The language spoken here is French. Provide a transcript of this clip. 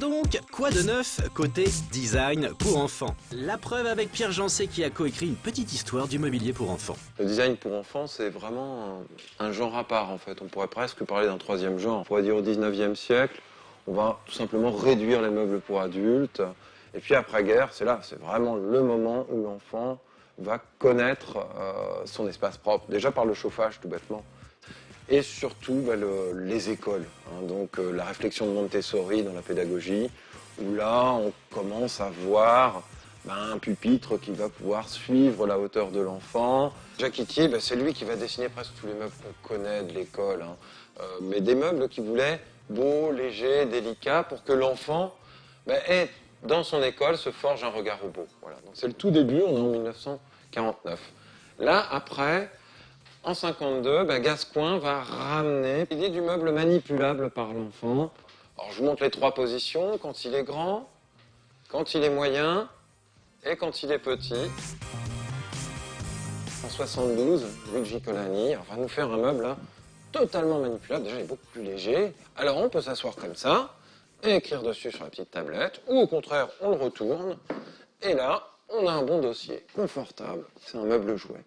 donc, quoi de neuf côté design pour enfants? La preuve avec Pierre Jancé qui a coécrit une petite histoire du mobilier pour enfants. Le design pour enfants, c'est vraiment un genre à part en fait. On pourrait presque parler d'un troisième genre. On pourrait dire au 19e siècle, on va tout simplement réduire les meubles pour adultes. Et puis après-guerre, c'est vraiment le moment où l'enfant va connaître son espace propre. Déjà par le chauffage tout bêtement. Et surtout les écoles, hein. Donc la réflexion de Montessori dans la pédagogie, où là on commence à voir un pupitre qui va pouvoir suivre la hauteur de l'enfant. Jacques Itier, c'est lui qui va dessiner presque tous les meubles qu'on connaît de l'école, hein. Mais des meubles qui voulaient beaux, légers, délicats, pour que l'enfant ait dans son école se forge un regard au beau. Voilà. Donc c'est le tout début, on est en 1949. Là, après, en 52, Gascoigne va ramener l'idée du meuble manipulable par l'enfant. Alors je vous montre les trois positions, quand il est grand, quand il est moyen et quand il est petit. En 72, Luigi Colani va nous faire un meuble là, totalement manipulable. Déjà, il est beaucoup plus léger. Alors on peut s'asseoir comme ça et écrire dessus sur la petite tablette, ou au contraire, on le retourne. Et là, on a un bon dossier, confortable. C'est un meuble jouet.